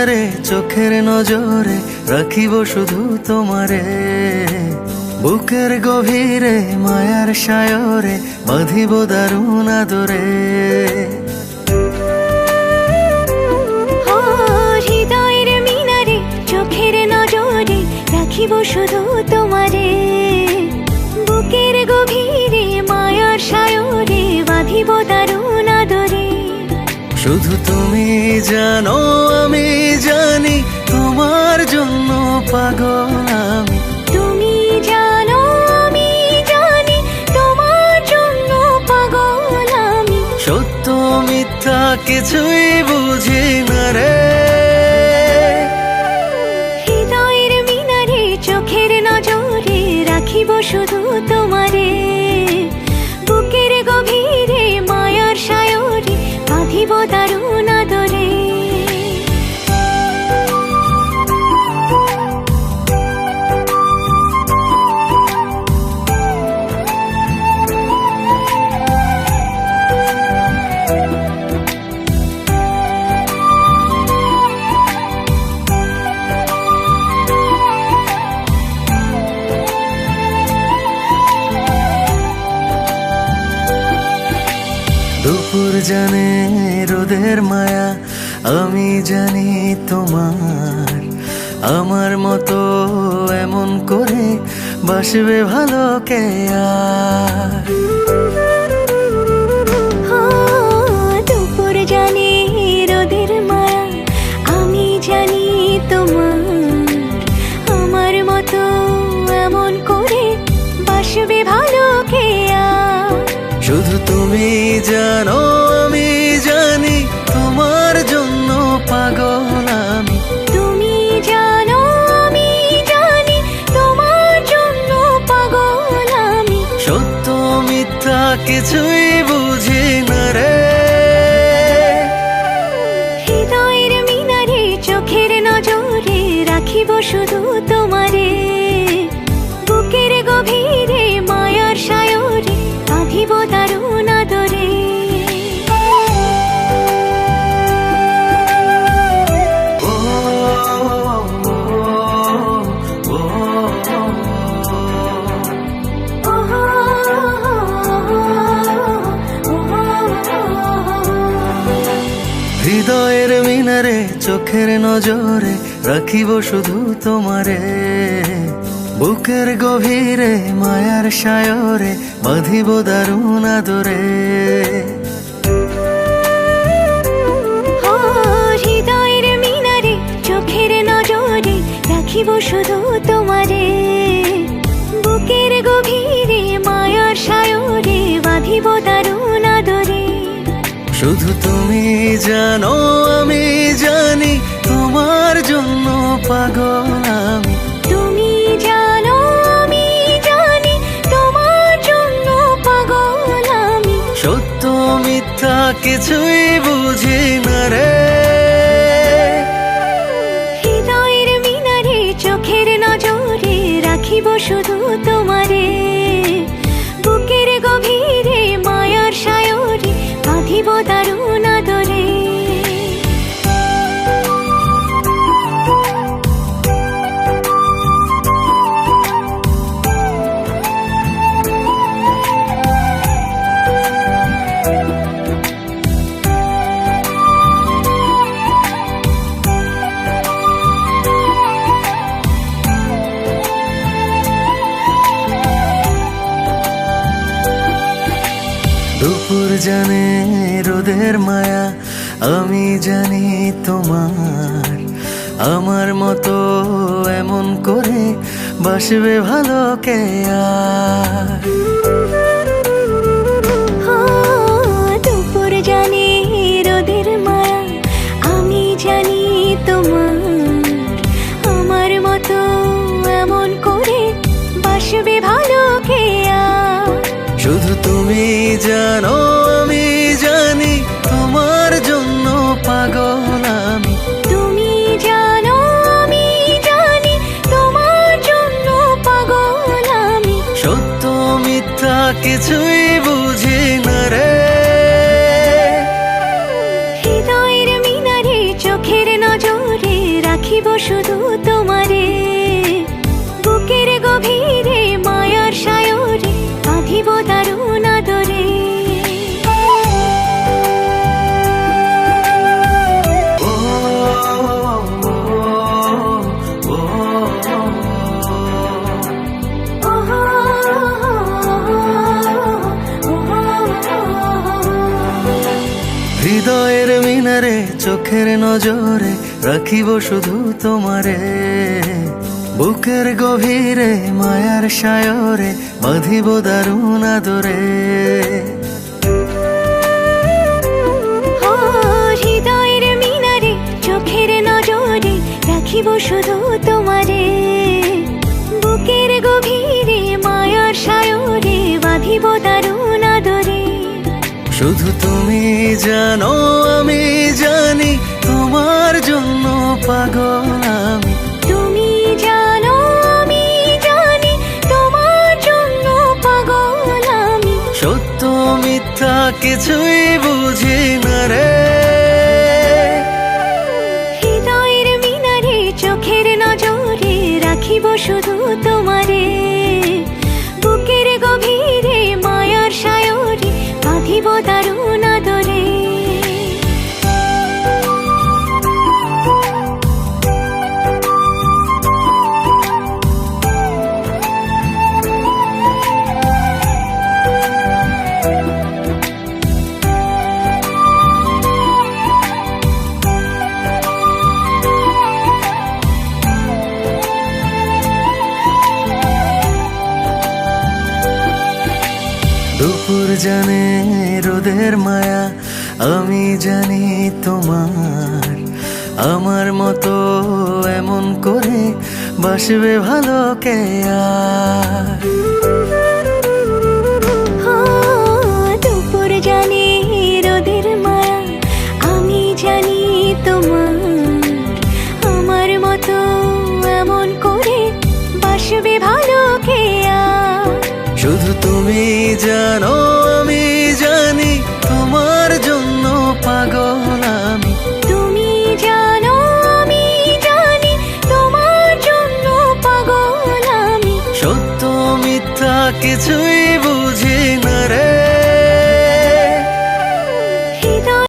মিনারে চোখের নজরে রাখিব শুধু তোমারে, বুকের গভীরে মায়ার সায়রে বাঁধিব দারুণ আদরে। হৃদয়ের মিনারে চোখের নজরে রাখিব শুধু তোমারে, বুকের গভীরে মায়ার সায়রে বাঁধিব দারুণ আদরে। শুধু তুমি জানো আমি জানি তোমার জন্য পাগল আমি, তুমি জানো আমি জানি তোমার জন্য পাগল আমি। সত্য মিথ্যা কিছুই বুঝি না রে। হৃদয়ের মিনারে চোখের নজরে রাখিব শুধু তোমারে, বুকের গভীরে মায়ার সায়রে বাঁধিব দারুণ আদরে। দুপুর জানে রোদের মায়া আমি জানি তোমার, আমার মতো এমন করে বাসবে ভালো কে আর। দুপুর জানে রোদের মায়া আমি জানি তোমার, আমার মতো এমন করে বাসবে ভালো কে আর। শুধু তুমি জানো আমি জানি তোমার জন্য পাগল আমি, তুমি জানো আমি জানি তোমার জন্য পাগল আমি। সত্য মিথ্যা কিছুই বুঝি না রে। হৃদয়ের মিনারে চোখের নজরে রাখিব শুধু তোমারে, বুকের গভীরে মায়ার সায়রে বাঁধিব দারুণ আদরে। হৃদয়ের মিনারে চোখের নজরে রাখিব শুধু তোমারে, বুকের গভীরে মায়ার সায়রে বাঁধিব দারুণ আদরে। হৃদয়ের মিনারে চোখের নজরে রাখিব শুধু তোমারে, বুকের গভীরে মায়ার সায়রে বাঁধিব দারুণ আদরে। শুধু তুমি জানো আমি জানি তোমার জন্য পাগল আমি, তুমি জানো আমি জানি তোমার জন্য পাগল আমি। সত্য মিথ্যা কিছুই বুঝি না রে। হৃদয়ের মিনারে চোখের নজরে রাখিব শুধু তোমারে, বুকের গভীরে মায়ার সায়রে বাঁধিব দারুণ আদরে। দুপুর জানে রোদের মায়া আমি জানি তোমার, আমার মতো এমন করে বাসবে ভালো কে আর। দুপুর জানে রোদের মায়া আমি জানি তোমার, আমার মতো এমন করে বাসবে ভালো কে আর। শুধু তুমি জানো আমি জানি তোমার জন্য পাগল আমি, তুমি জানো আমি জানি তোমার জন্য পাগল আমি। সত্য মিথ্যা কিছুই বুঝি না রে। হৃদয়ের মিনারে চোখের নজরে রাখিব শুধু তোমারে, বুকের গভীরে মায়ার সায়রে বাঁধিব দারুণ আদরে। ও, ও, ও, হৃদয়ের মিনারে চোখের নজরে রাখিব শুধু তোমারে, বুকের গভীরে মায়ার সায়রে বাঁধিব দারুণ আদরে। হৃদয়ের মিনারে চোখের নজরে রাখিব শুধু তোমারে, বুকের গভীরে মায়ার সায়রে বাঁধিব দারুণ আদরে। শুধু তুমি জানো আমি জানি তোমার জন্য পাগল আমি, তুমি জানো আমি জানি তোমার জন্য পাগল আমি। সত্য মিথ্যা কিছুই বুঝি না রে। হৃদয়ের মিনারে চোখের নজরে রাখিব শুধু তোমারে, বুকের গভীরে মায়ার সায়রে বাঁধিব দারুণ আদরে। দুপুর জানে রোদের মায়া আমি জানি তোমার, আমার মতো এমন করে বাসবে ভালো কে আর। দুপুর জানে রোদের মায়া আমি জানি তোমার, আমার মতো এমন করে বাসবে ভালো কে আর। শুধু তুমি জানো আমি জানি তোমার জন্য পাগল আমি, তুমি জানো আমি জানি তোমার জন্য পাগল আমি। সত্য মিথ্যা কিছুই